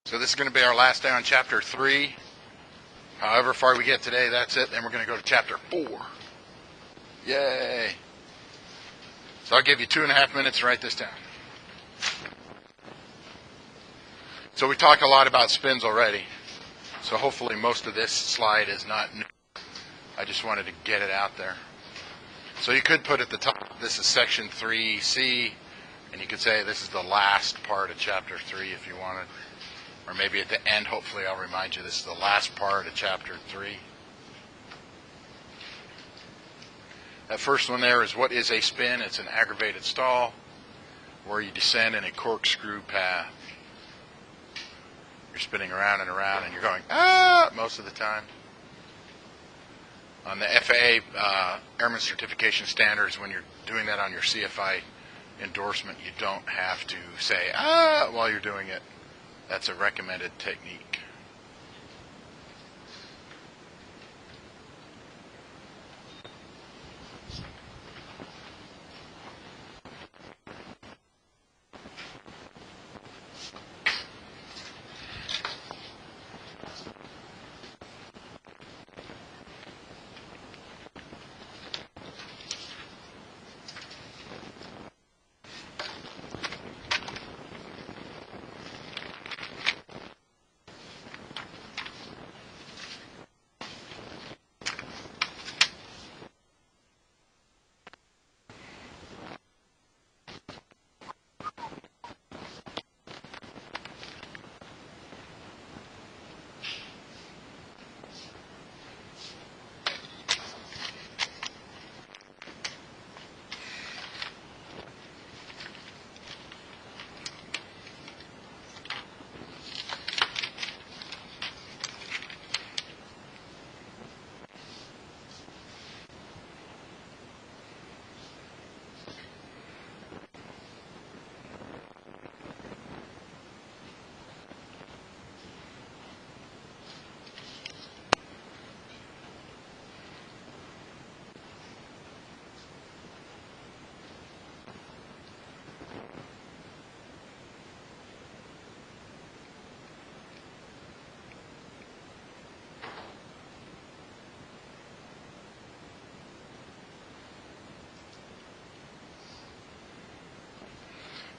So this is going to be our last day on chapter 3. However far we get today, that's it. Then we're going to go to chapter 4. Yay! So I'll give you 2.5 minutes to write this down. So we talked a lot about spins already. So hopefully most of this slide is not new. I just wanted to get it out there. So you could put at the top, this is section 3C, and you could say this is the last part of chapter 3 if you wanted. Or maybe at the end, hopefully I'll remind you this is the last part of chapter 3. That first one there is what is a spin? It's an aggravated stall where you descend in a corkscrew path. You're spinning around and around and you're going, ah, most of the time. On the FAA Airman Certification Standards, when you're doing that on your CFI endorsement, you don't have to say, ah, while you're doing it. That's a recommended technique.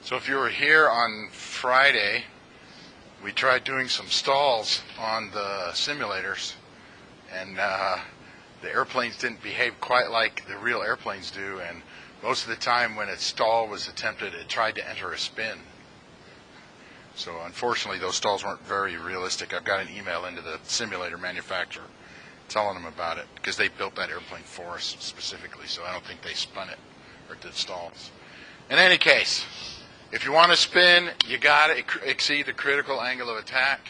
So if you were here on Friday, we tried doing some stalls on the simulators, and the airplanes didn't behave quite like the real airplanes do, and most of the time when a stall was attempted, it tried to enter a spin. So unfortunately, those stalls weren't very realistic. I've got an email into the simulator manufacturer telling them about it, because they built that airplane for us specifically, so I don't think they spun it or did stalls. In any case, if you want to spin, you got to exceed the critical angle of attack,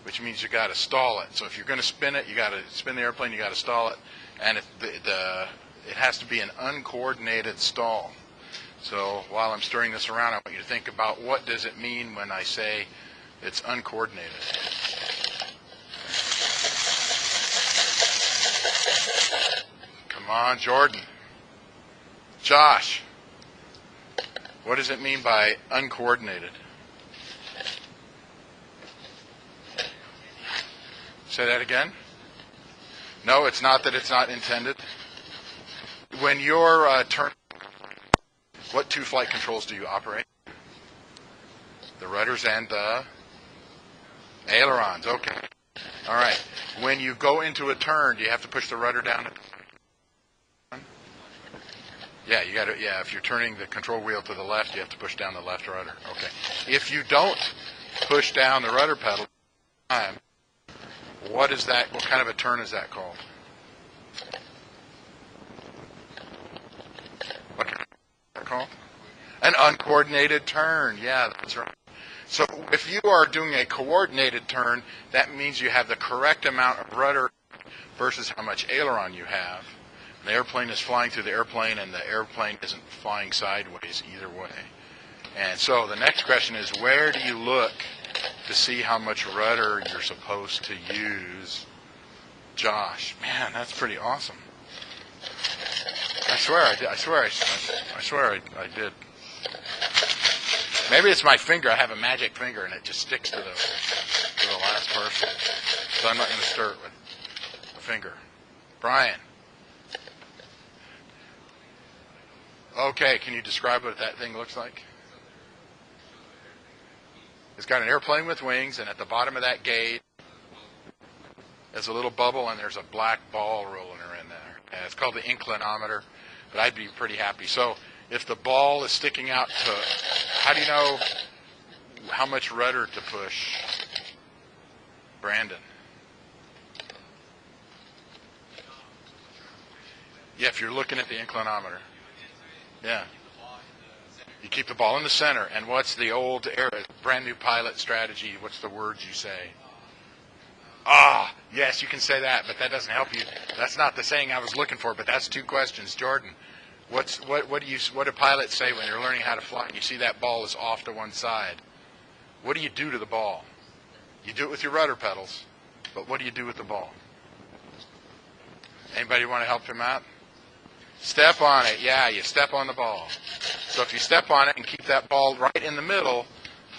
which means you got to stall it. So if you're going to spin it, you got to spin the airplane, you got to stall it, and it has to be an uncoordinated stall. So while I'm stirring this around, I want you to think about what does it mean when I say it's uncoordinated. Come on, Jordan. Josh. What does it mean by uncoordinated? Say that again? No, it's not that it's not intended. When you're turning, what two flight controls do you operate? The rudders and the ailerons. Okay. All right. When you go into a turn, do you have to push the rudder down? Yeah, you got to. Yeah, if you're turning the control wheel to the left, you have to push down the left rudder. Okay. If you don't push down the rudder pedal, what is that? What kind of a turn is that called? What kind of is that called? An uncoordinated turn. Yeah, that's right. So if you are doing a coordinated turn, that means you have the correct amount of rudder versus how much aileron you have. The airplane is flying through the airplane, and the airplane isn't flying sideways either way. And so the next question is, where do you look to see how much rudder you're supposed to use? Josh, man, that's pretty awesome. I swear I did. I swear I did. Maybe it's my finger. I have a magic finger, and it just sticks to the last person. So I'm not going to stir it with a finger. Brian. Okay, can you describe what that thing looks like? It's got an airplane with wings, and at the bottom of that gauge, there's a little bubble, and there's a black ball rolling around there. And it's called the inclinometer, but I'd be pretty happy. So if the ball is sticking out to, how do you know how much rudder to push, Brandon? Yeah, if you're looking at the inclinometer. Yeah. You keep the ball in the center. And what's the old era, brand new pilot strategy? What's the words you say? Ah, yes, you can say that, but that doesn't help you. That's not the saying I was looking for, but that's two questions. Jordan, what do pilots say when you're learning how to fly and you see that ball is off to one side? What do you do to the ball? You do it with your rudder pedals, but what do you do with the ball? Anybody want to help him out? Step on it. Yeah, you step on the ball. So if you step on it and keep that ball right in the middle,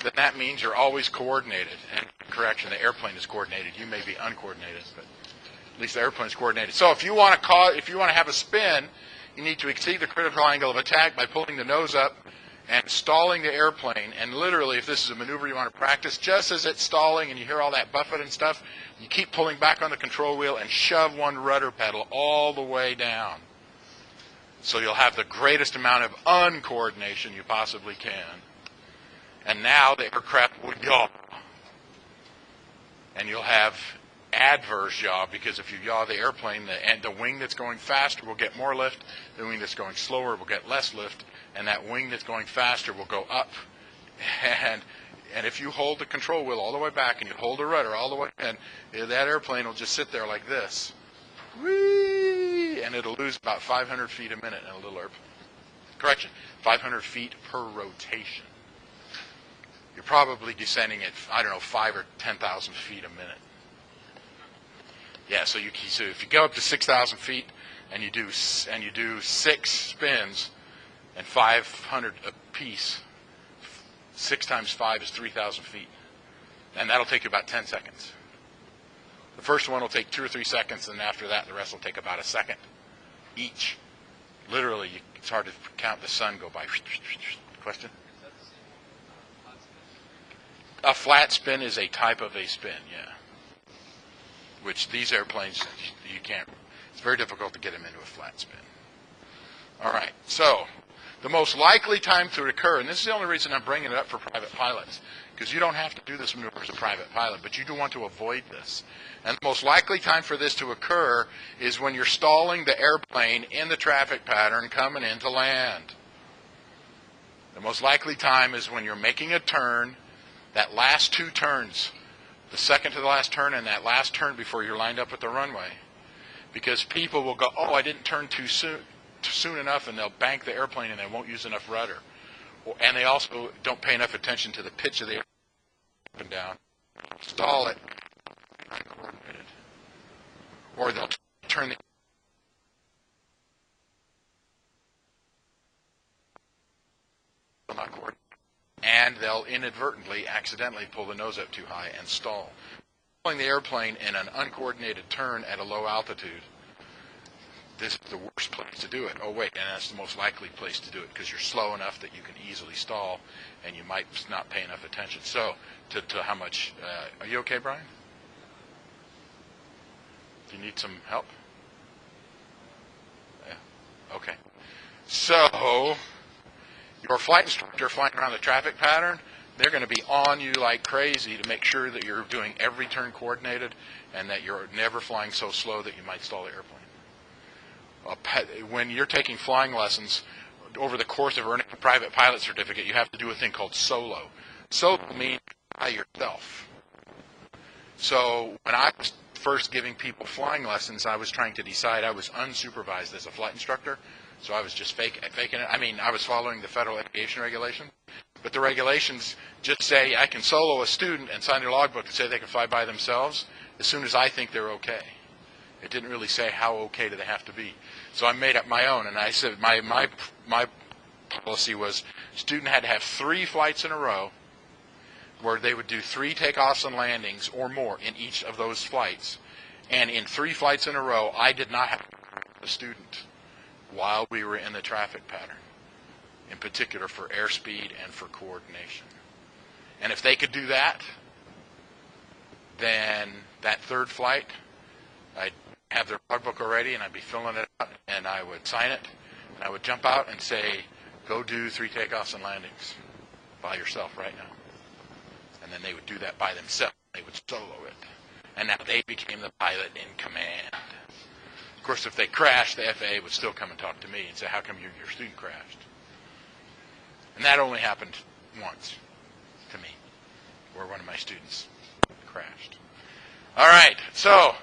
then that means you're always coordinated. And correction, the airplane is coordinated. You may be uncoordinated, but at least the airplane is coordinated. So if you want to have a spin, you need to exceed the critical angle of attack by pulling the nose up and stalling the airplane. And literally, if this is a maneuver you want to practice, just as it's stalling and you hear all that buffet and stuff, you keep pulling back on the control wheel and shove one rudder pedal all the way down. So you'll have the greatest amount of uncoordination you possibly can. And now the aircraft will yaw. And you'll have adverse yaw, because if you yaw the airplane, the wing that's going faster will get more lift, the wing that's going slower will get less lift, and that wing that's going faster will go up. And if you hold the control wheel all the way back and you hold the rudder all the way in, that airplane will just sit there like this. Whee! And it'll lose about 500 feet a minute in a little airplane. Correction, 500 feet per rotation. You're probably descending at, 5 or 10,000 feet a minute. Yeah, so if you go up to 6,000 feet and you do 6 spins and 500 apiece, 6 times 5 is 3,000 feet. And that'll take you about 10 seconds. The first one will take 2 or 3 seconds, and after that, the rest will take about a second each. Literally, it's hard to count the sun go by. Question? A flat spin is a type of a spin, yeah. Which these airplanes, you can't, it's very difficult to get them into a flat spin. All right, so the most likely time to occur, and this is the only reason I'm bringing it up for private pilots, because you don't have to do this maneuver as a private pilot, but you do want to avoid this. And the most likely time for this to occur is when you're stalling the airplane in the traffic pattern coming into land. The most likely time is when you're making a turn, that last 2 turns, the second to the last turn and that last turn before you're lined up with the runway. Because people will go, oh, I didn't turn too soon enough, and they'll bank the airplane and they won't use enough rudder. And they also don't pay enough attention to the pitch of the airplane up and down. Stall it. Uncoordinated. Or they'll turn the not coordinated. And they'll inadvertently, accidentally pull the nose up too high and stall. Pulling the airplane in an uncoordinated turn at a low altitude, this is the worst place to do it. Oh, wait, and that's the most likely place to do it because you're slow enough that you can easily stall and you might not pay enough attention. So, to how much, are you okay, Brian? Do you need some help? Yeah, okay. So, your flight instructor flying around the traffic pattern, they're going to be on you like crazy to make sure that you're doing every turn coordinated and that you're never flying so slow that you might stall the airplane. When you're taking flying lessons, over the course of earning a private pilot certificate, you have to do a thing called solo. Solo means by yourself. So when I was first giving people flying lessons, I was trying to decide, I was unsupervised as a flight instructor, so I was just faking it. I mean, I was following the federal aviation regulation, but the regulations just say I can solo a student and sign their logbook and say they can fly by themselves as soon as I think they're okay. It didn't really say how okay do they have to be. So I made up my own, and I said my policy was student had to have 3 flights in a row where they would do 3 takeoffs and landings or more in each of those flights. And in 3 flights in a row, I did not have a student while we were in the traffic pattern, in particular for airspeed and for coordination. And if they could do that, then that 3rd flight, I'd have their logbook already, and I'd be filling it out, and I would sign it, and I would jump out and say, go do 3 takeoffs and landings by yourself right now. And then they would do that by themselves. They would solo it. And now they became the pilot in command. Of course, if they crashed, the FAA would still come and talk to me and say, how come your student crashed? And that only happened once to me, where one of my students crashed. All right, so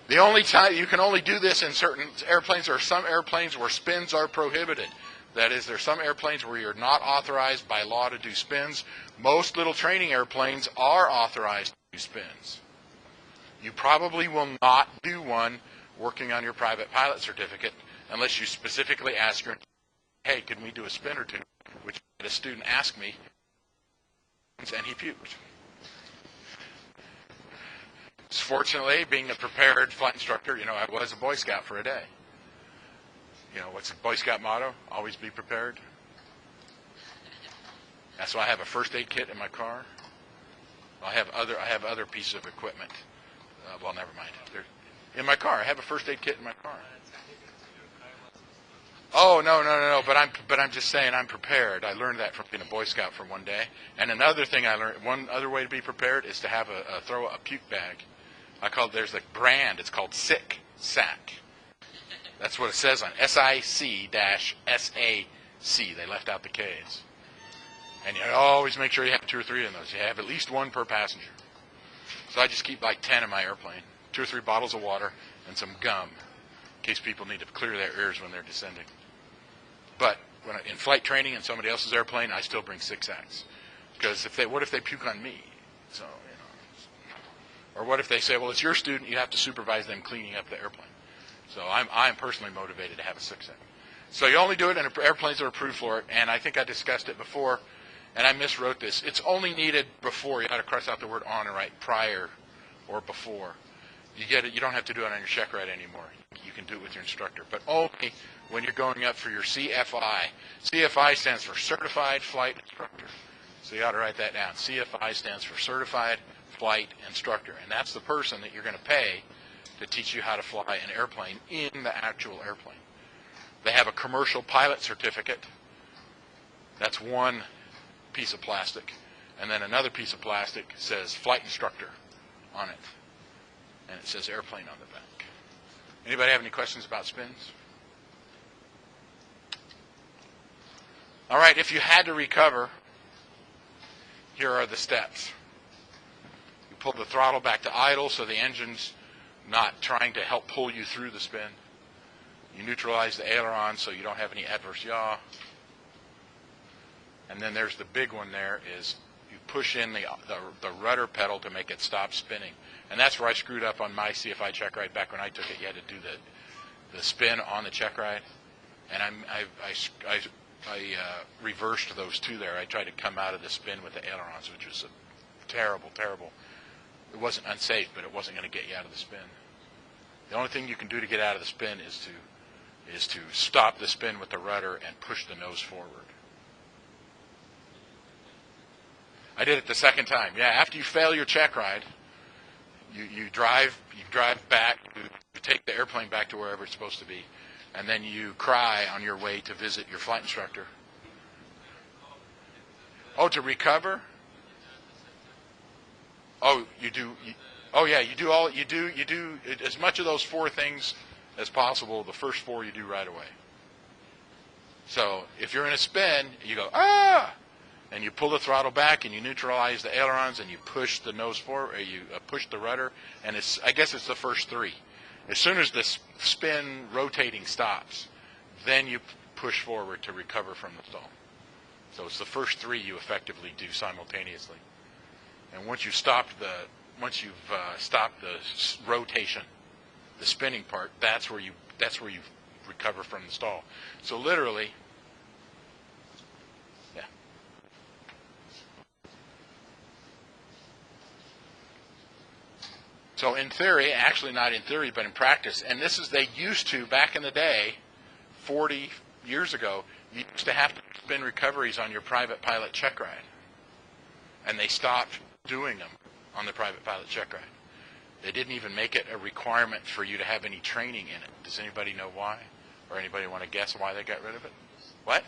the only time you can only do this in certain airplanes, there are some airplanes where spins are prohibited. That is, there are some airplanes where you're not authorized by law to do spins. Most little training airplanes are authorized to do spins. You probably will not do one working on your private pilot certificate unless you specifically ask your, hey, can we do a spin or two? Which a student asked me, and he puked. Fortunately, being a prepared flight instructor, I was a Boy Scout for a day. What's the Boy Scout motto? Always be prepared. That's why I have a first aid kit in my car. I have other pieces of equipment. Well, never mind. In my car, I have a first aid kit in my car. Oh, no. But I'm just saying I'm prepared. I learned that from being a Boy Scout for one day. And another thing I learned, one other way to be prepared is to have throw a puke bag. There's a brand. It's called Sick Sack. That's what it says on SIC-SAC. They left out the K's. And you always make sure you have 2 or 3 of those. You have at least 1 per passenger. So I just keep like 10 in my airplane. 2 or 3 bottles of water and some gum in case people need to clear their ears when they're descending. But in flight training in somebody else's airplane, I still bring 6 sacks. Because what if they puke on me? So, or what if they say, well, it's your student, you have to supervise them cleaning up the airplane. So I'm personally motivated to have a 6 sack. So you only do it in airplanes that are approved for it, and I think I discussed it before, and I miswrote this. It's only needed before. You got to cross out the word on and write prior or before. You get it. You don't have to do it on your check ride anymore. You can do it with your instructor, but only when you're going up for your CFI. CFI stands for Certified Flight Instructor. So you ought to write that down. CFI stands for Certified Flight Instructor, and that's the person that you're going to pay to teach you how to fly an airplane in the actual airplane. They have a commercial pilot certificate. That's one piece of plastic. And then another piece of plastic says flight instructor on it. And it says airplane on the back. Anybody have any questions about spins? All right, if you had to recover, here are the steps. You pull the throttle back to idle so the engine's not trying to help pull you through the spin. You neutralize the aileron so you don't have any adverse yaw. And then there's the big one there is you push in the rudder pedal to make it stop spinning. And that's where I screwed up on my CFI check ride back when I took it. You had to do the spin on the check ride. And I reversed those 2 there. I tried to come out of the spin with the ailerons, which was terrible. It wasn't unsafe, but it wasn't going to get you out of the spin. The only thing you can do to get out of the spin is to stop the spin with the rudder and push the nose forward. I did it the second time. Yeah, after you fail your check ride, you drive back, you take the airplane back to wherever it's supposed to be, and then you cry on your way to visit your flight instructor. Oh, to recover? Oh, you do. You do as much of those 4 things as possible. The first 4 you do right away. So if you're in a spin, you go and you pull the throttle back and you neutralize the ailerons and you push the nose forward, or you push the rudder, and I guess it's the first 3. As soon as the spin rotating stops, then you push forward to recover from the stall. So it's the first 3 you effectively do simultaneously. And once you've stopped the rotation, the spinning part, that's where you recover from the stall. So literally, So in theory, actually not in theory, but in practice, and this is, they used to, back in the day, 40 years ago, you used to have to spin recoveries on your private pilot check ride. And they stopped doing them on the private pilot check ride. They didn't even make it a requirement for you to have any training in it. Does anybody know why? Or anybody want to guess why they got rid of it? What?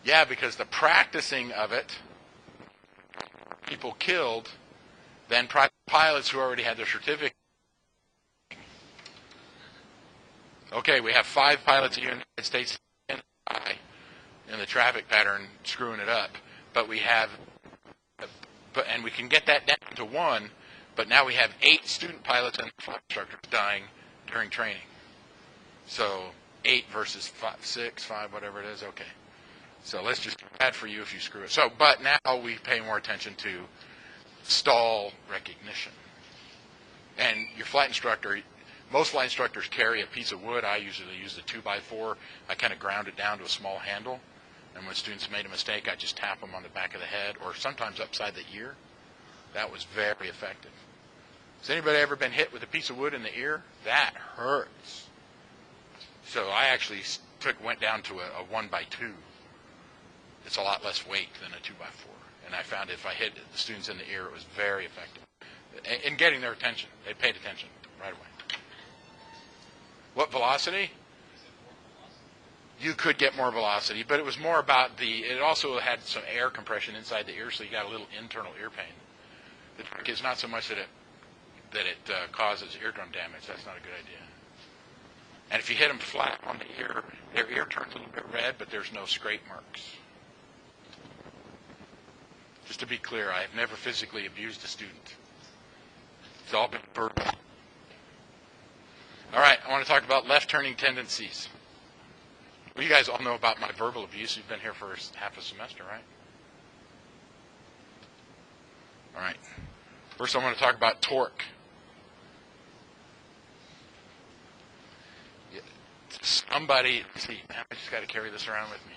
Yeah, because the practicing of it, people killed, then private pilots who already had their certificate. Okay, we have 5 pilots here in the United States in the traffic pattern screwing it up, but we have, and we can get that down to 1, but now we have 8 student pilots and flight instructors dying during training. So 8 versus 5, 6, 5, whatever it is. Okay, so let's just get bad for you if you screw it. So, but now we pay more attention to stall recognition. And your flight instructor, most flight instructors carry a piece of wood. I usually use the 2x4. I kind of ground it down to a small handle. And when students made a mistake, I just tap them on the back of the head or sometimes upside the ear. That was very effective. Has anybody ever been hit with a piece of wood in the ear? That hurts. So I actually went down to a 1x2. It's a lot less weight than a 2x4. And I found if I hit the students in the ear, it was very effective in getting their attention. They paid attention right away. What velocity? You could get more velocity, but it was more about it also had some air compression inside the ear, so you got a little internal ear pain. The trick is not so much that it causes eardrum damage. That's not a good idea. And if you hit them flat on the ear, their ear turns a little bit red, but there's no scrape marks. Just to be clear, I have never physically abused a student. It's all been verbal. All right, I want to talk about left turning tendencies. Well, you guys all know about my verbal abuse. You've been here for half a semester, right? All right. First, I want to talk about torque. Somebody, see, I just got to carry this around with me.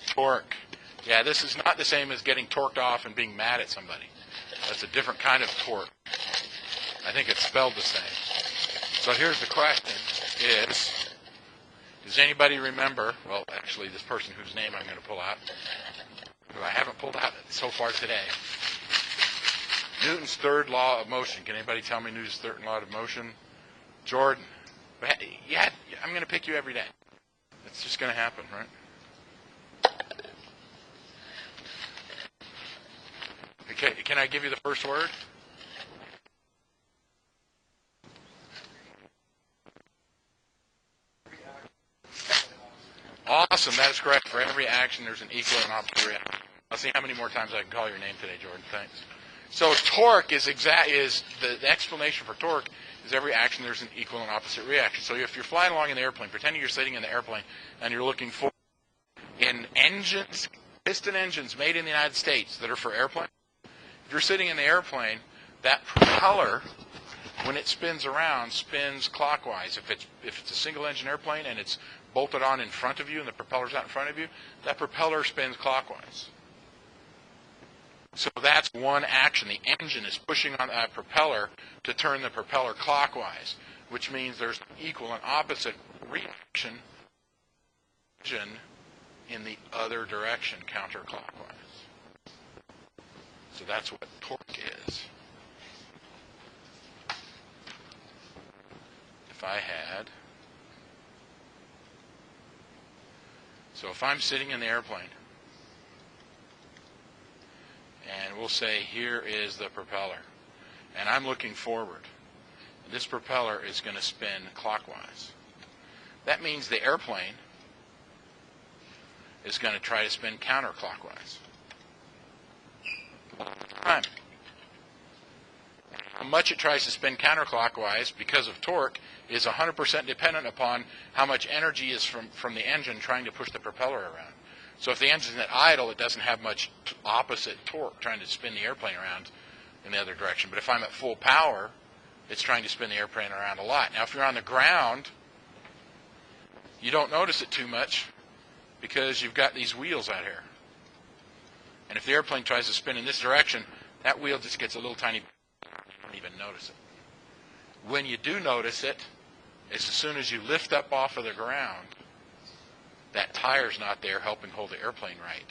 Torque. Yeah, this is not the same as getting torqued off and being mad at somebody. That's a different kind of torque. I think it's spelled the same. So here's the question is, does anybody remember, well, actually this person whose name I'm going to pull out, who I haven't pulled out so far today, Newton's third law of motion. Can anybody tell me Newton's third law of motion? Jordan. Yeah, I'm going to pick you every day. It's just going to happen, right? Okay, can I give you the first word? Awesome, that is correct. For every action, there's an equal and opposite reaction. I'll see how many more times I can call your name today, Jordan. Thanks. So torque is the explanation for torque is every action there's an equal and opposite reaction. So if you're flying along in the airplane, pretending you're sitting in the airplane and you're looking for in engines, piston engines made in the United States that are for airplanes. If you're sitting in the airplane, that propeller, when it spins around, spins clockwise. If it's a single engine airplane and it's bolted on in front of you and the propeller's out in front of you, that propeller spins clockwise. So that's one action. The engine is pushing on that propeller to turn the propeller clockwise, which means there's equal and opposite reaction in the other direction, counterclockwise. So that's what torque is. If I had... So if I'm sitting in the airplane, and we'll say here is the propeller, and I'm looking forward, this propeller is going to spin clockwise. That means the airplane is going to try to spin counterclockwise. Time. How much it tries to spin counterclockwise because of torque is 100% dependent upon how much energy is from the engine trying to push the propeller around. So if the engine's at idle, it doesn't have much opposite torque trying to spin the airplane around in the other direction. But if I'm at full power, it's trying to spin the airplane around a lot. Now if you're on the ground, you don't notice it too much because you've got these wheels out here. And if the airplane tries to spin in this direction, that wheel just gets a little tiny don't even notice it. When you do notice it, is as soon as you lift up off of the ground, that tire's not there helping hold the airplane right.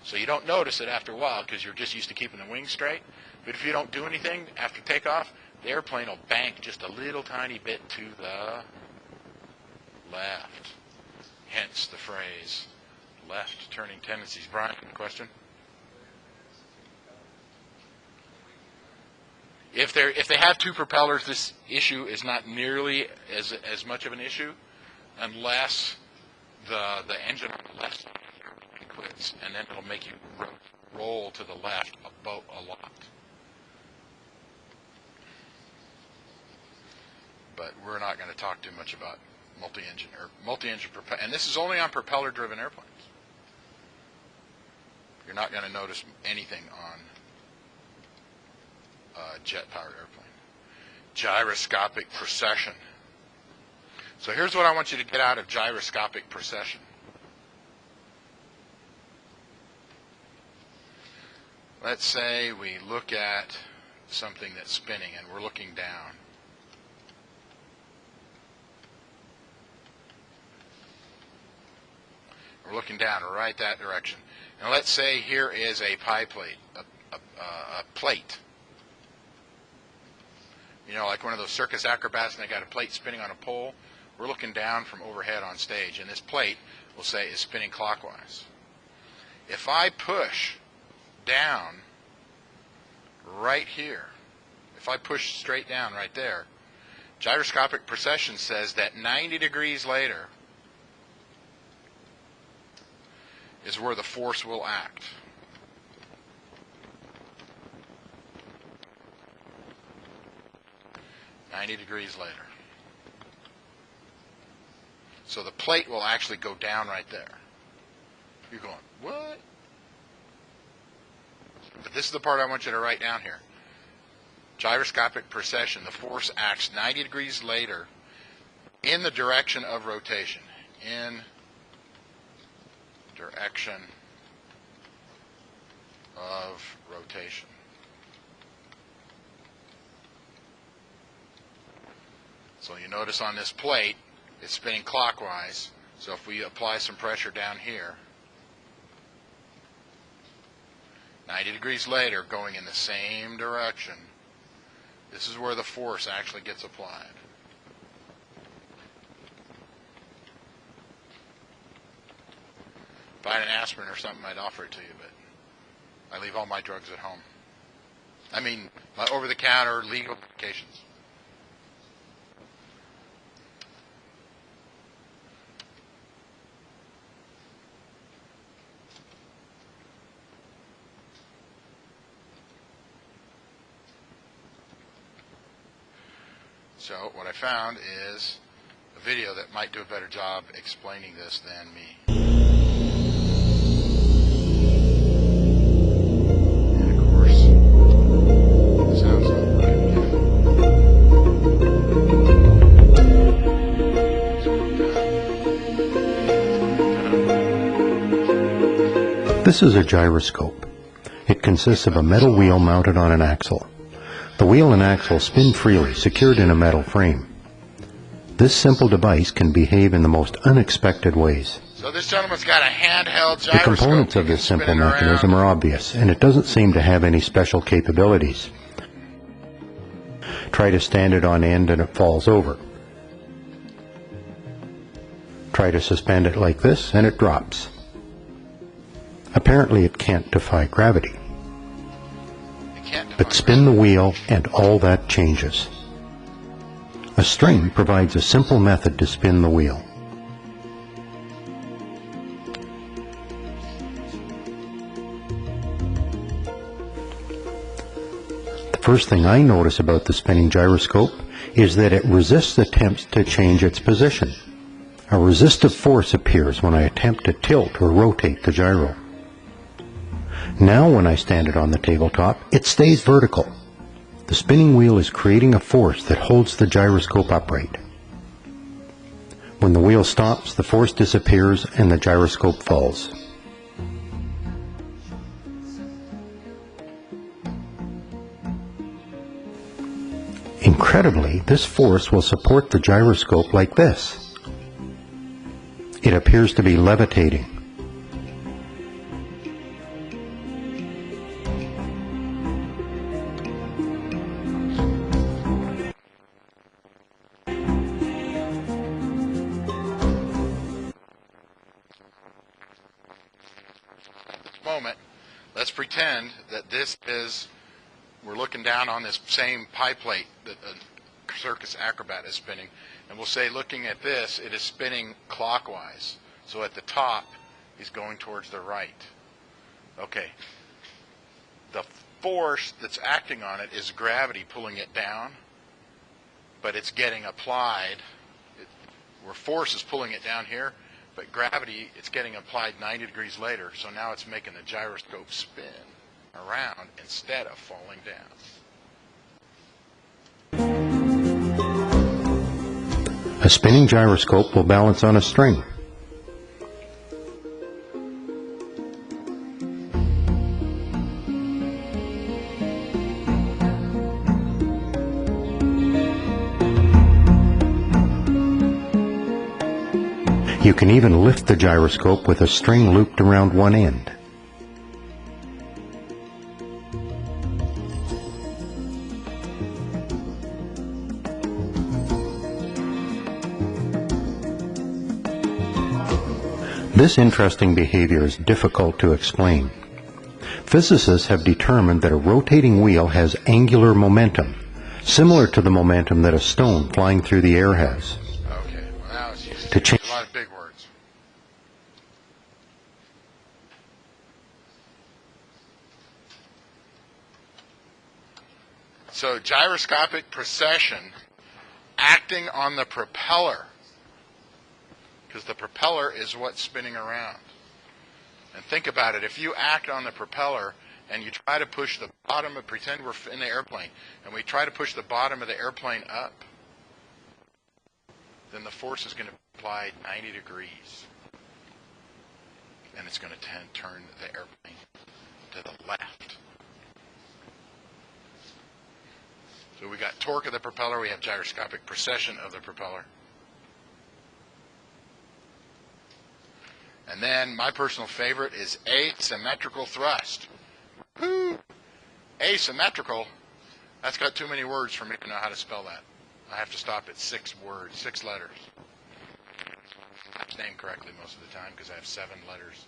So you don't notice it after a while because you're just used to keeping the wings straight. But if you don't do anything after takeoff, the airplane will bank just a little tiny bit to the left. Hence the phrase, left turning tendencies. Brian, question? If they have two propellers, this issue is not nearly as much of an issue unless the engine on the left side quits, and then it'll make you roll to the left about a lot. But we're not going to talk too much about multi-engine propeller, and this is only on propeller-driven airplanes. You're not going to notice anything on jet-powered airplane. Gyroscopic precession. So here's what I want you to get out of gyroscopic precession. Let's say we look at something that's spinning and we're looking down. We're looking down right that direction. And let's say here is a pie plate, a plate. You know, like one of those circus acrobats and they got a plate spinning on a pole. We're looking down from overhead on stage, and this plate, we'll say, is spinning clockwise. If I push down right here, if I push straight down right there, gyroscopic precession says that 90 degrees later is where the force will act. "90 degrees later." So the plate will actually go down right there. You're going, what? But this is the part I want you to write down here. Gyroscopic precession, the force acts 90 degrees later in the direction of rotation. In direction of rotation. So you notice on this plate, it's spinning clockwise. So if we apply some pressure down here, 90 degrees later, going in the same direction, this is where the force actually gets applied. If I had an aspirin or something, I'd offer it to you, but I leave all my drugs at home. I mean, my over-the-counter legal medications. So what I found is a video that might do a better job explaining this than me. And of course, the sound's not right. This is a gyroscope. It consists of a metal wheel mounted on an axle. The wheel and axle spin freely, secured in a metal frame. This simple device can behave in the most unexpected ways. So this gentleman's got a handheld gyroscope. The components of this simple mechanism are obvious, and it doesn't seem to have any special capabilities. Try to stand it on end and it falls over. Try to suspend it like this and it drops. Apparently it can't defy gravity. But spin the wheel and all that changes. A string provides a simple method to spin the wheel. The first thing I notice about the spinning gyroscope is that it resists attempts to change its position. A resistive force appears when I attempt to tilt or rotate the gyro. Now when I stand it on the tabletop, it stays vertical. The spinning wheel is creating a force that holds the gyroscope upright. When the wheel stops, the force disappears and the gyroscope falls. Incredibly, this force will support the gyroscope like this. It appears to be levitating. Moment, let's pretend that this is, we're looking down on this same pie plate that a circus acrobat is spinning, and we'll say, looking at this, it is spinning clockwise. So at the top, he's going towards the right. Okay. The force that's acting on it is gravity pulling it down, but it's getting applied, where force is pulling it down here, but gravity, it's getting applied 90 degrees later, so now it's making the gyroscope spin around instead of falling down. A spinning gyroscope will balance on a string. You can even lift the gyroscope with a string looped around one end. This interesting behavior is difficult to explain. Physicists have determined that a rotating wheel has angular momentum, similar to the momentum that a stone flying through the air has. Okay, well now it's using To change a lot of big words. So gyroscopic precession acting on the propeller, because the propeller is what's spinning around. And think about it, if you act on the propeller and you try to push the bottom of, pretend we're in the airplane, and we try to push the bottom of the airplane up, then the force is going to be applied 90 degrees. And it's going to turn the airplane to the left. So we got torque of the propeller, we have gyroscopic precession of the propeller. And then my personal favorite is asymmetrical thrust. Woo! Asymmetrical, that's got too many words for me to know how to spell that. I have to stop at 6 words, 6 letters. Last name correctly most of the time because I have 7 letters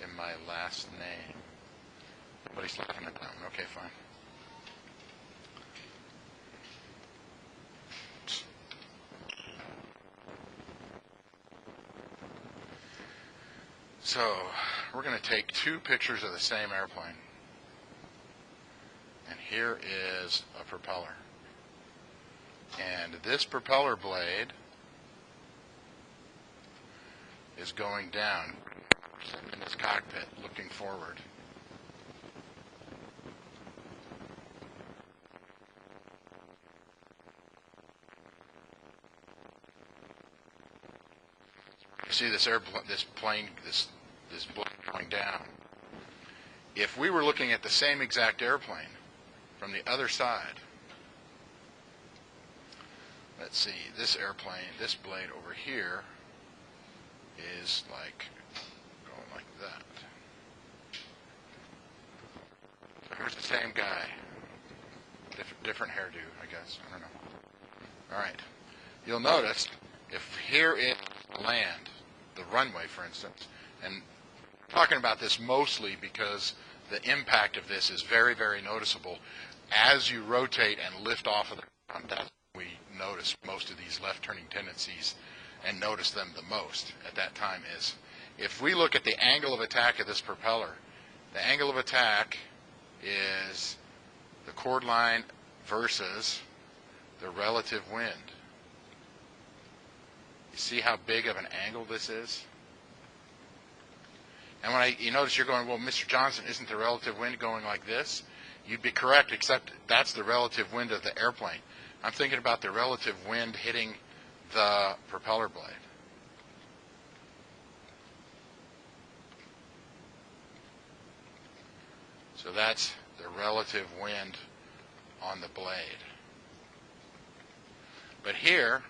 in my last name. Nobody's laughing at that one. Okay, fine. So, we're going to take 2 pictures of the same airplane. And here is a propeller. And this propeller blade is going down in this cockpit looking forward. You see this plane going down. If we were looking at the same exact airplane from the other side, let's see, this airplane, this blade over here is like going like that. So here's the same guy, different hairdo, I guess. I don't know. All right. You'll notice if here is land, the runway, for instance, and I'm talking about this mostly because the impact of this is very, very noticeable as you rotate and lift off of the ground. That's when we notice most of these left-turning tendencies and notice them the most at that time is if we look at the angle of attack of this propeller, the angle of attack is the chord line versus the relative wind. You see how big of an angle this is? And when you notice you're going, well, Mr. Johnson, isn't the relative wind going like this? You'd be correct, except that's the relative wind of the airplane. I'm thinking about the relative wind hitting the propeller blade. So that's the relative wind on the blade. But here,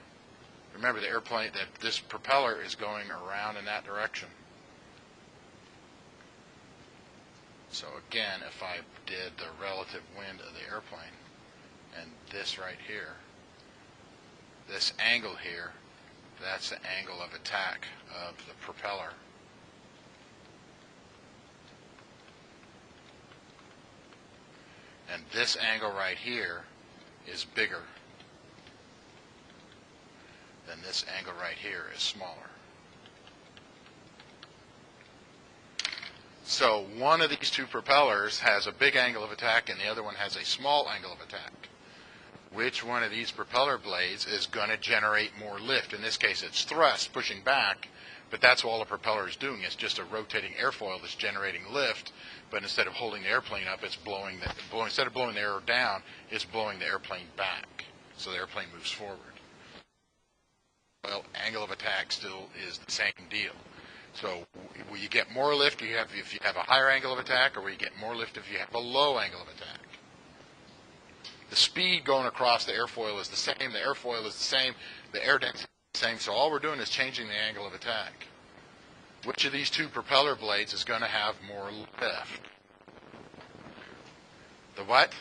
remember the airplane, that this propeller is going around in that direction. So again, if I did the relative wind of the airplane, and this right here, this angle here, that's the angle of attack of the propeller. And this angle right here is bigger than this angle right here is smaller. So one of these two propellers has a big angle of attack and the other one has a small angle of attack. Which one of these propeller blades is going to generate more lift? In this case it's thrust, pushing back, but that's all a propeller is doing. It's just a rotating airfoil that's generating lift, but instead of holding the airplane up, it's instead of blowing the air down, it's blowing the airplane back. So the airplane moves forward. Well, angle of attack still is the same deal. So will you get more lift if you have a higher angle of attack, or will you get more lift if you have a low angle of attack? The speed going across the airfoil is the same, the airfoil is the same, the air density is the same, so all we're doing is changing the angle of attack. Which of these two propeller blades is going to have more lift? The what?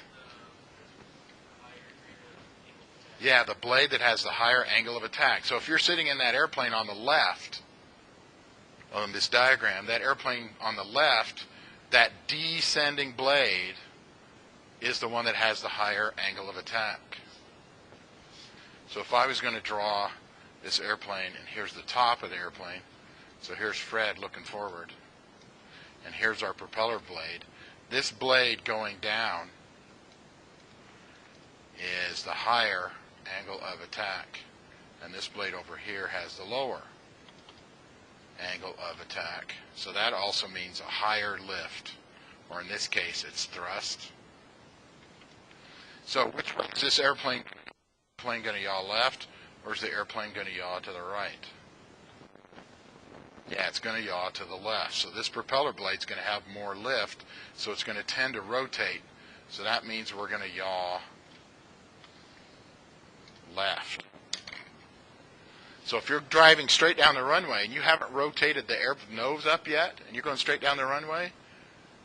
Yeah, the blade that has the higher angle of attack. So if you're sitting in that airplane on the left, on this diagram, that airplane on the left, that descending blade is the one that has the higher angle of attack. So if I was going to draw this airplane, and here's the top of the airplane, so here's Fred looking forward, and here's our propeller blade. This blade going down is the higher angle of attack, and this blade over here has the lower angle of attack. So that also means a higher lift, or in this case it's thrust. So which way is this airplane going to yaw, left, or is the airplane going to yaw to the right? Yeah, it's going to yaw to the left. So this propeller blade's going to have more lift, so it's going to tend to rotate. So that means we're going to yaw left. So if you're driving straight down the runway and you haven't rotated the air nose up yet, and you're going straight down the runway,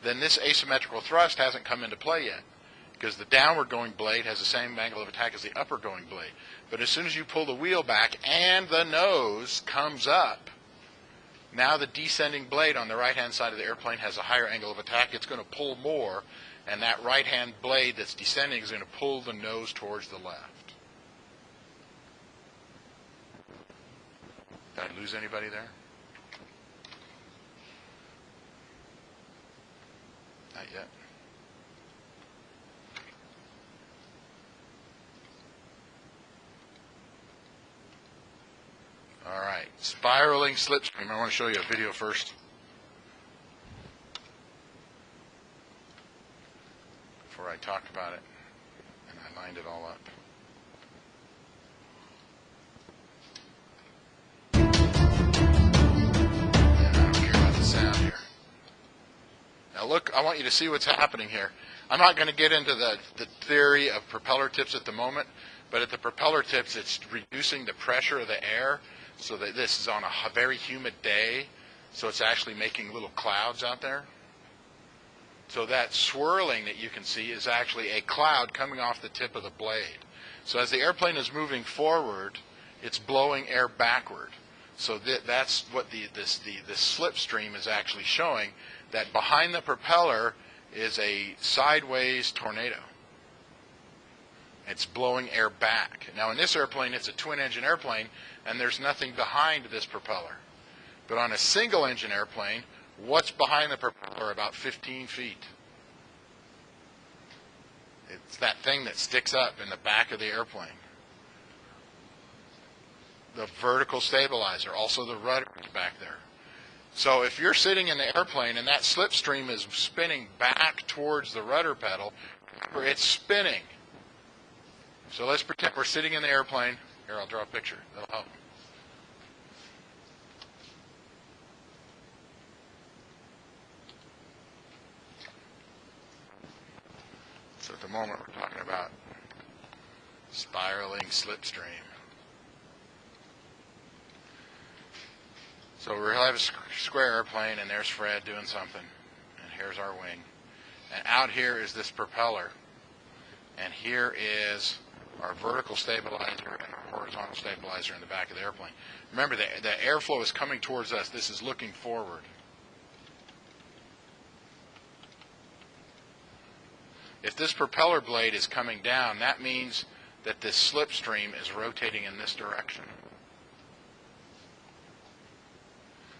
then this asymmetrical thrust hasn't come into play yet, because the downward going blade has the same angle of attack as the upward going blade. But as soon as you pull the wheel back and the nose comes up, now the descending blade on the right-hand side of the airplane has a higher angle of attack. It's going to pull more, and that right-hand blade that's descending is going to pull the nose towards the left. Did I lose anybody there? Not yet. All right, spiraling slipstream. I want to show you a video first. Before I talked about it, and I lined it all up. And I don't care about the sound here. Now look, I want you to see what's happening here. I'm not going to get into the theory of propeller tips at the moment, but at the propeller tips, it's reducing the pressure of the air, so that this is on a very humid day, so it's actually making little clouds out there. So that swirling that you can see is actually a cloud coming off the tip of the blade. So as the airplane is moving forward, it's blowing air backward. So that's what this slipstream is actually showing, that behind the propeller is a sideways tornado. It's blowing air back. Now in this airplane, it's a twin-engine airplane, and there's nothing behind this propeller. But on a single-engine airplane, what's behind the propeller? About 15 feet. It's that thing that sticks up in the back of the airplane. The vertical stabilizer, also the rudder is back there. So if you're sitting in the airplane and that slipstream is spinning back towards the rudder pedal, it's spinning. So let's pretend we're sitting in the airplane. Here, I'll draw a picture. That'll help. So at the moment we're talking about Spiraling slipstream. So we'll have a square airplane, and there's Fred doing something. And here's our wing. And out here is this propeller. And here is our vertical stabilizer and our horizontal stabilizer in the back of the airplane. Remember, the airflow is coming towards us. This is looking forward. If this propeller blade is coming down, that means that this slipstream is rotating in this direction.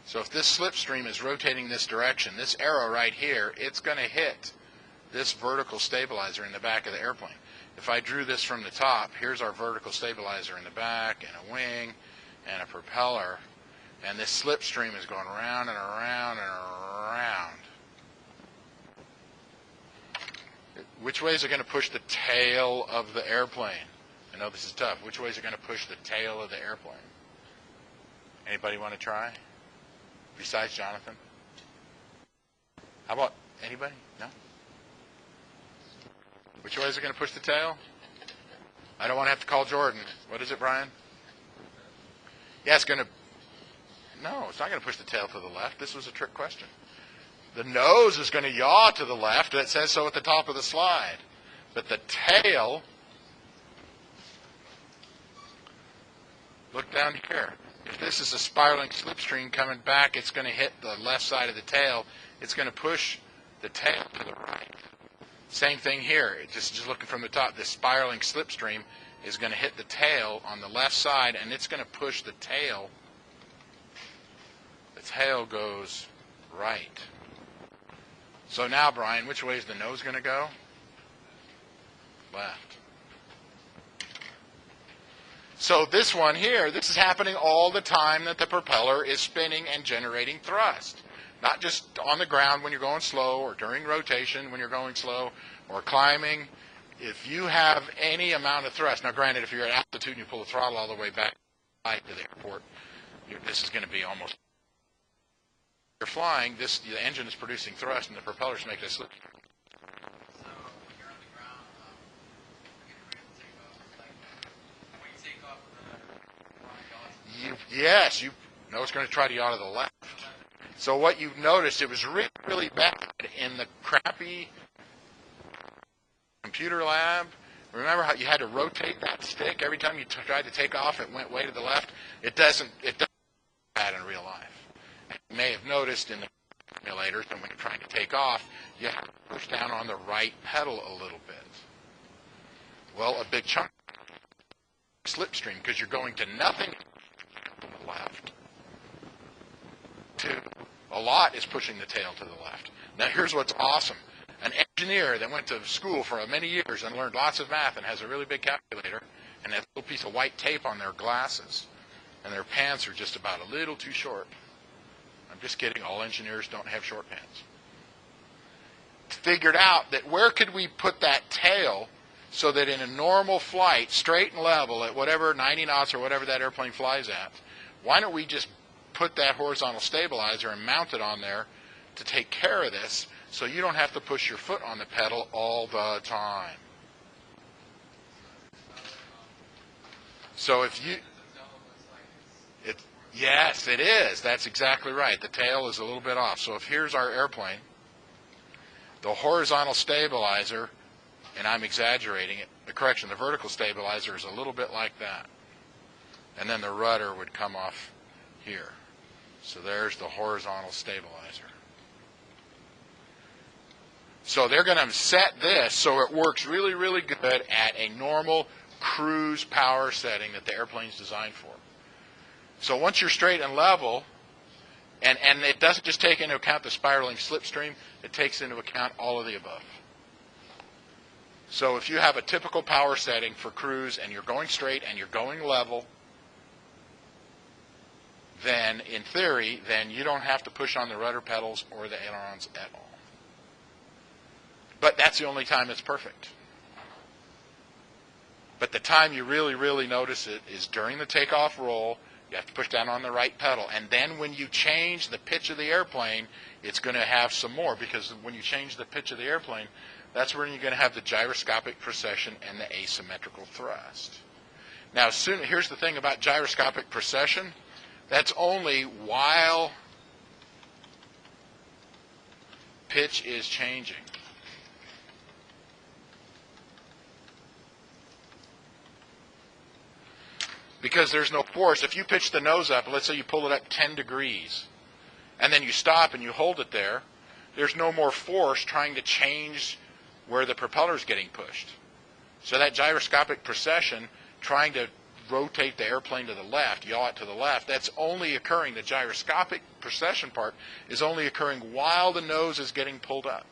So if this slipstream is rotating this direction, this arrow right here, it's going to hit this vertical stabilizer in the back of the airplane. If I drew this from the top, here's our vertical stabilizer in the back, and a wing, and a propeller, and this slipstream is going around and around and around. Which way is it going to push the tail of the airplane? I know this is tough. Which way is it going to push the tail of the airplane? Anybody want to try? Besides Jonathan? How about anybody? No? Which way is it going to push the tail? I don't want to have to call Jordan. What is it, Brian? Yeah, it's going to... No, it's not going to push the tail to the left. This was a trick question. The nose is going to yaw to the left. It says so at the top of the slide. But the tail... Look down here. If this is a spiraling slipstream coming back, it's going to hit the left side of the tail. It's going to push the tail to the right. Same thing here. Just looking from the top, this spiraling slipstream is going to hit the tail on the left side, and it's going to push the tail. The tail goes right. So now, Brian, which way is the nose going to go? Left. So this one here, this is happening all the time that the propeller is spinning and generating thrust. Not just on the ground when you're going slow, or during rotation when you're going slow, or climbing. If you have any amount of thrust, now granted, if you're at altitude and you pull the throttle all the way back to the airport, this is going to be almost... You're flying, the engine is producing thrust, and the propellers make this slip. Yes, know it's going to try to yaw to the left. So what you've noticed, it was really, really bad in the crappy computer lab. Remember how you had to rotate that stick every time you tried to take off? It went way to the left. It doesn't bad in real life. You may have noticed in the simulators that when you're trying to take off, you have to push down on the right pedal a little bit. Well, a big chunk slipstream, because you're going to nothing to the left. A lot is pushing the tail to the left. Now here's what's awesome. An engineer that went to school for many years and learned lots of math and has a really big calculator and that little piece of white tape on their glasses, and their pants are just about a little too short. I'm just kidding. All engineers don't have short pants. Figured out that where could we put that tail so that in a normal flight, straight and level at whatever 90 knots or whatever that airplane flies at, why don't we just put that horizontal stabilizer and mount it on there to take care of this so you don't have to push your foot on the pedal all the time. So if you... Yes, it is. That's exactly right. The tail is a little bit off. So if here's our airplane, the horizontal stabilizer, and I'm exaggerating it, the vertical stabilizer is a little bit like that. And then the rudder would come off here. So there's the horizontal stabilizer. So they're going to set this so it works really, really good at a normal cruise power setting that the airplane's designed for. So once you're straight and level, and it doesn't just take into account the spiraling slipstream, it takes into account all of the above. So if you have a typical power setting for cruise and you're going straight and you're going level, then in theory, then you don't have to push on the rudder pedals or the ailerons at all. But that's the only time it's perfect. But the time you really, really notice it is during the takeoff roll. You have to push down on the right pedal. And then when you change the pitch of the airplane, it's going to have some more, because when you change the pitch of the airplane, that's when you're going to have the gyroscopic precession and the asymmetrical thrust. Now, here's the thing about gyroscopic precession. That's only while pitch is changing. Because there's no force. If you pitch the nose up, let's say you pull it up 10 degrees, and then you stop and you hold it there, there's no more force trying to change where the propeller is getting pushed. So that gyroscopic precession, trying to rotate the airplane to the left, yaw it to the left, that's only occurring, the gyroscopic precession part is only occurring while the nose is getting pulled up.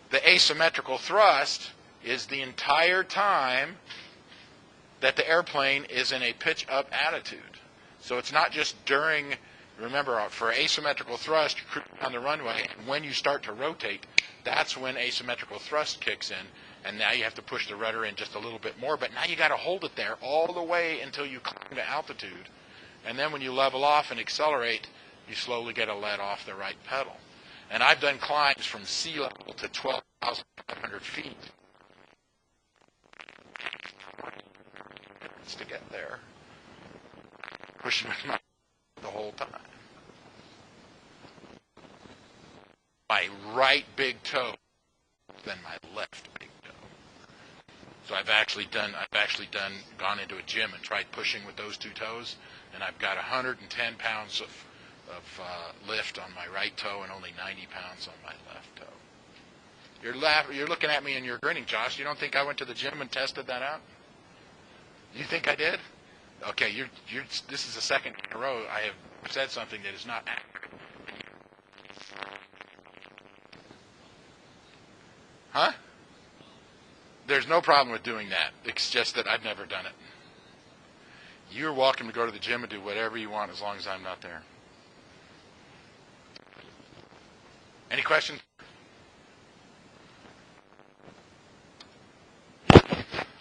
The asymmetrical thrust is the entire time that the airplane is in a pitch up attitude. So it's not just during, remember, for asymmetrical thrust, you cruise on the runway, and when you start to rotate, that's when asymmetrical thrust kicks in, and now you have to push the rudder in just a little bit more, but now you got to hold it there all the way until you climb to altitude, and then when you level off and accelerate, you slowly get a let off the right pedal. And I've done climbs from sea level to 12,500 feet to get there, pushing the whole time. My right big toe, then my left big toe. So I've actually gone into a gym and tried pushing with those two toes, and I've got 110 pounds of lift on my right toe and only 90 pounds on my left toe. You're looking at me and you're grinning, Josh. You don't think I went to the gym and tested that out? You think I did? Okay, this is the second in a row I have said something that is not accurate. Huh? There's no problem with doing that. It's just that I've never done it. You're welcome to go to the gym and do whatever you want as long as I'm not there. Any questions?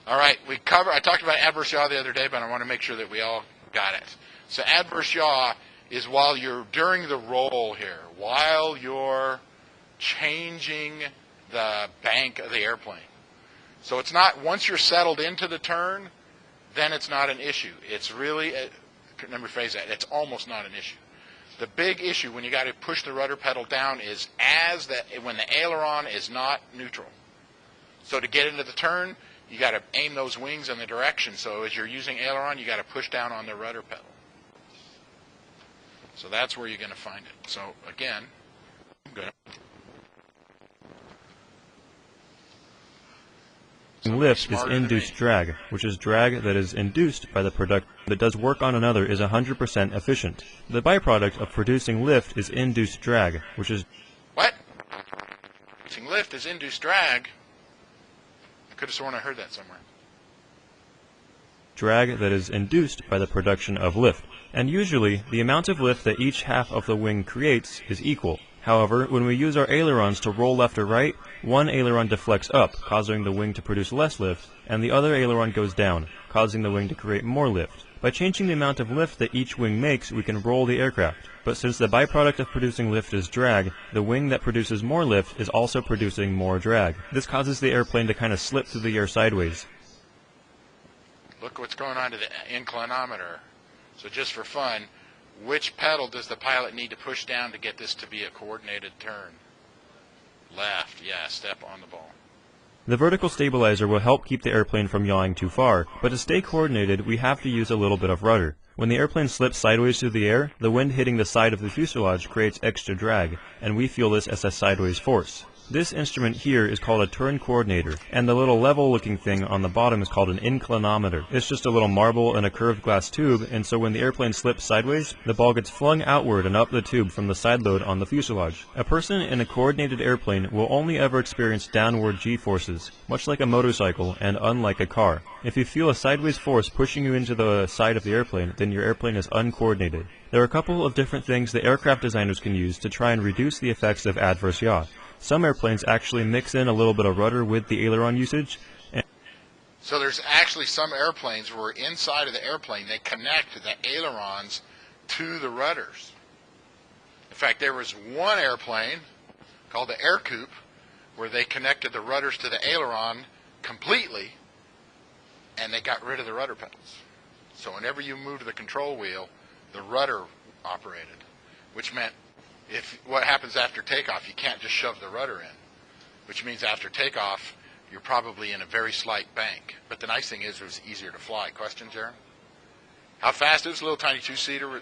All right, I talked about adverse yaw the other day, but I want to make sure that we all got it. So adverse yaw is while you're during the roll here, while you're changing the bank of the airplane. So it's not, once you're settled into the turn, then it's not an issue. It's really, let me rephrase that, it's almost not an issue. The big issue when you got to push the rudder pedal down is when the aileron is not neutral. So to get into the turn, you got to aim those wings in the direction. So as you're using aileron, you got to push down on the rudder pedal. So that's where you're going to find it. So again, I'm going to... Lift is induced drag, which is drag that is induced by the product that does work on another is 100% efficient. The byproduct of producing lift is induced drag, which is... What? Producing lift is induced drag? I could have sworn I heard that somewhere. Drag that is induced by the production of lift, and usually the amount of lift that each half of the wing creates is equal. However, when we use our ailerons to roll left or right, one aileron deflects up, causing the wing to produce less lift, and the other aileron goes down, causing the wing to create more lift. By changing the amount of lift that each wing makes, we can roll the aircraft. But since the byproduct of producing lift is drag, the wing that produces more lift is also producing more drag. This causes the airplane to kind of slip through the air sideways. Look what's going on to the inclinometer. So just for fun, which pedal does the pilot need to push down to get this to be a coordinated turn? Left, yeah, step on the ball. The vertical stabilizer will help keep the airplane from yawing too far, but to stay coordinated, we have to use a little bit of rudder. When the airplane slips sideways through the air, the wind hitting the side of the fuselage creates extra drag, and we feel this as a sideways force. This instrument here is called a turn coordinator, and the little level-looking thing on the bottom is called an inclinometer. It's just a little marble in a curved glass tube, and so when the airplane slips sideways, the ball gets flung outward and up the tube from the side load on the fuselage. A person in a coordinated airplane will only ever experience downward g-forces, much like a motorcycle and unlike a car. If you feel a sideways force pushing you into the side of the airplane, then your airplane is uncoordinated. There are a couple of different things the aircraft designers can use to try and reduce the effects of adverse yaw. Some airplanes actually mix in a little bit of rudder with the aileron usage. So there's actually some airplanes where inside of the airplane they connect the ailerons to the rudders. In fact, there was one airplane called the Air Coupe where they connected the rudders to the aileron completely, and they got rid of the rudder pedals. So whenever you moved the control wheel, the rudder operated, which meant what happens after takeoff, you can't just shove the rudder in, which means after takeoff, you're probably in a very slight bank. But the nice thing is it was easier to fly. Question, Jaron? How fast? It was a little tiny two-seater.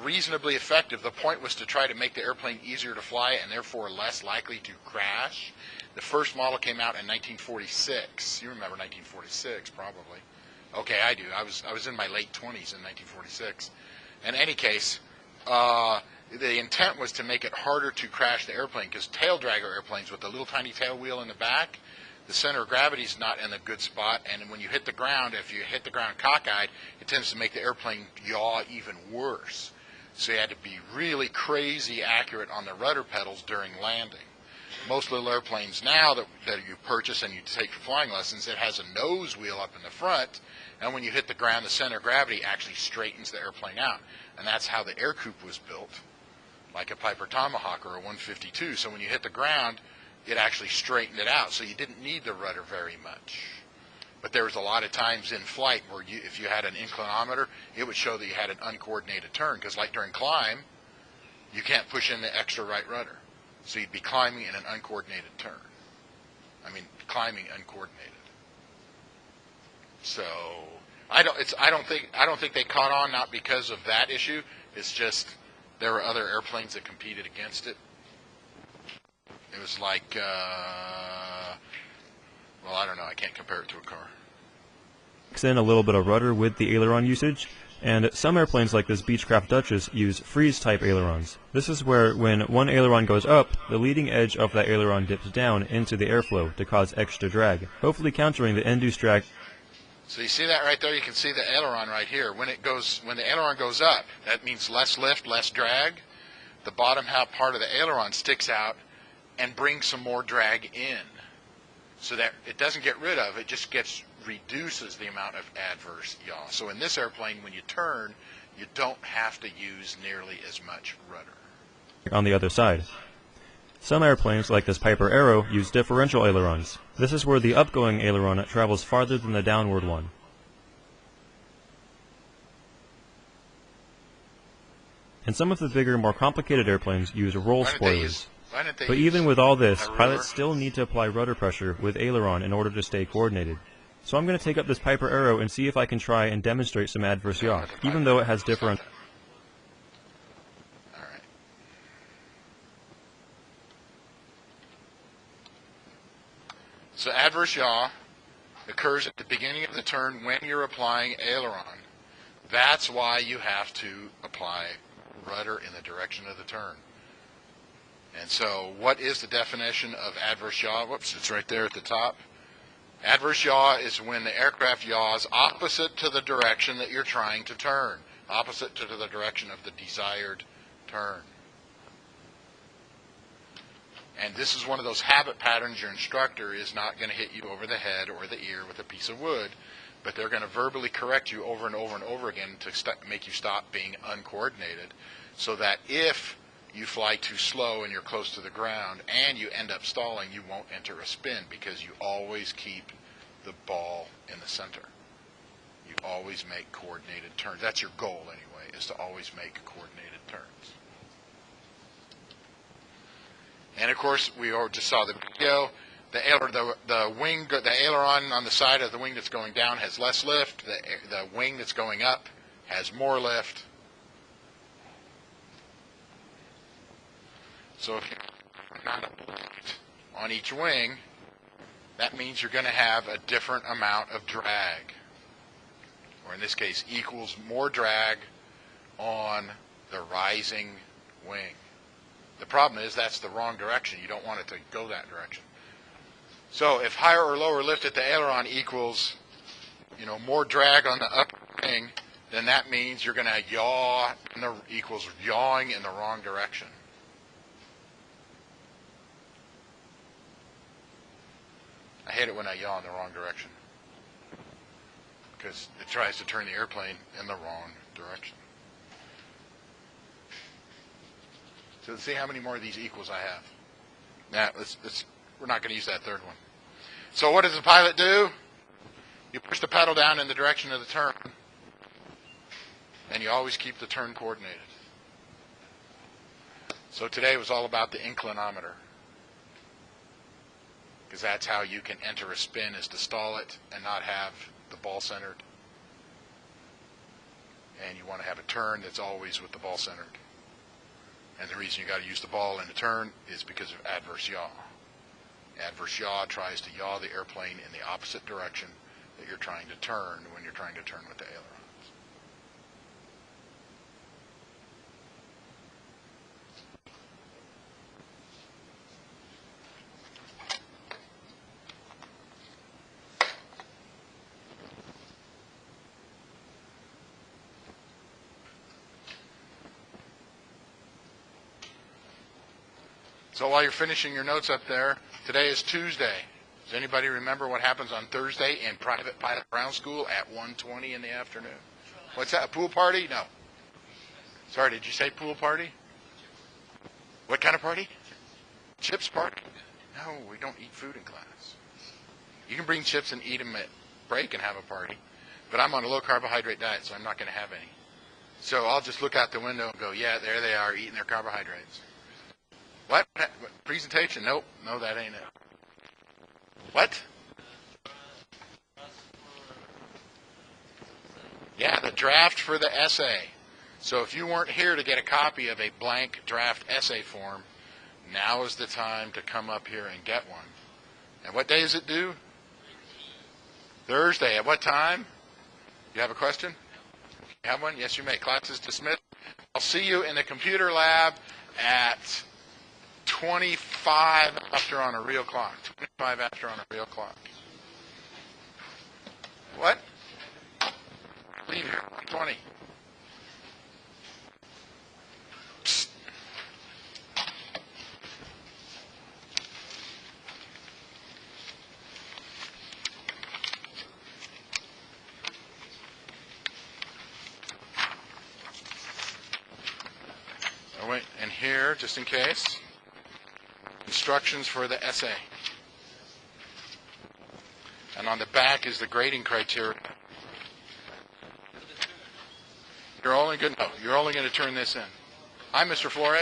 Reasonably effective. The point was to try to make the airplane easier to fly and therefore less likely to crash. The first model came out in 1946. You remember 1946, probably. Okay, I do. I was in my late 20s in 1946. In any case, the intent was to make it harder to crash the airplane, because tail dragger airplanes with the little tiny tail wheel in the back, the center of gravity is not in a good spot, and when you hit the ground, if you hit the ground cockeyed, it tends to make the airplane yaw even worse. So you had to be really crazy accurate on the rudder pedals during landing. Most little airplanes now that you purchase and you take for flying lessons, it has a nose wheel up in the front, and when you hit the ground, the center of gravity actually straightens the airplane out. And that's how the air coupe was built, like a Piper Tomahawk or a 152. So when you hit the ground, it actually straightened it out, so you didn't need the rudder very much. But there was a lot of times in flight where if you had an inclinometer, it would show that you had an uncoordinated turn, because like during climb, you can't push in the extra right rudder. So you'd be climbing in an uncoordinated turn. I mean, climbing uncoordinated. So I don't think they caught on, not because of that issue. It's just there were other airplanes that competed against it. It was like, well, I don't know. I can't compare it to a car. Mix in a little bit of rudder with the aileron usage, and some airplanes like this Beechcraft Duchess use freeze-type ailerons. This is where, when one aileron goes up, the leading edge of that aileron dips down into the airflow to cause extra drag, hopefully countering the induced drag. So you see that right there? You can see the aileron right here. When the aileron goes up, that means less lift, less drag. The bottom half part of the aileron sticks out and brings some more drag in, so that it doesn't get rid of, it just reduces the amount of adverse yaw. So in this airplane, when you turn, you don't have to use nearly as much rudder. On the other side. Some airplanes, like this Piper Arrow, use differential ailerons. This is where the upgoing aileron travels farther than the downward one. And some of the bigger, more complicated airplanes use roll spoilers. But even with all this, pilots still need to apply rudder pressure with aileron in order to stay coordinated. So I'm going to take up this Piper Arrow and see if I can try and demonstrate some adverse yaw, even though it has different... Alright. So adverse yaw occurs at the beginning of the turn when you're applying aileron. That's why you have to apply rudder in the direction of the turn. And so what is the definition of adverse yaw? Whoops, it's right there at the top. Adverse yaw is when the aircraft yaws opposite to the direction that you're trying to turn, opposite to the direction of the desired turn. And this is one of those habit patterns your instructor is not going to hit you over the head or the ear with a piece of wood, but they're going to verbally correct you over and over and over again to make you stop being uncoordinated, so that if you fly too slow and you're close to the ground and you end up stalling, you won't enter a spin, because you always keep the ball in the center. You always make coordinated turns. That's your goal anyway, is to always make coordinated turns. And of course, we just saw the video. The aileron on the side of the wing that's going down has less lift. The wing that's going up has more lift. So if you're not a lift on each wing, that means you're going to have a different amount of drag, or in this case equals more drag on the rising wing. The problem is that's the wrong direction. You don't want it to go that direction. So if higher or lower lift at the aileron equals, more drag on the upper wing, then that means you're going to yaw, equals yawing in the wrong direction. I hate it when I yaw in the wrong direction, because it tries to turn the airplane in the wrong direction. So let's see how many more of these equals I have. Nah, we're not going to use that third one. So what does the pilot do? You push the pedal down in the direction of the turn, and you always keep the turn coordinated. So today was all about the inclinometer, because that's how you can enter a spin, is to stall it and not have the ball centered. And you want to have a turn that's always with the ball centered. And the reason you got to use the ball in a turn is because of adverse yaw. Adverse yaw tries to yaw the airplane in the opposite direction that you're trying to turn when you're trying to turn with the ailerons. So while you're finishing your notes up there, today is Tuesday. Does anybody remember what happens on Thursday in Private Pilot Ground School at 1:20 in the afternoon? What's that, a pool party? No. Sorry, did you say pool party? What kind of party? Chips party? No, we don't eat food in class. You can bring chips and eat them at break and have a party, but I'm on a low carbohydrate diet, so I'm not going to have any. So I'll just look out the window and go, yeah, there they are eating their carbohydrates. What? Presentation? Nope. No, that ain't it. What? Yeah, the draft for the essay. So if you weren't here to get a copy of a blank draft essay form, now is the time to come up here and get one. And what day is it due? Thursday. At what time? You have a question? You have one? Yes, you may. Class is dismissed. I'll see you in the computer lab at 25 after on a real clock. 25 after on a real clock. What? Leave here. 20. Psst. Oh, wait. And here, just in case, instructions for the essay. And on the back is the grading criteria. You're only going to turn this in. I'm Mr. Flores.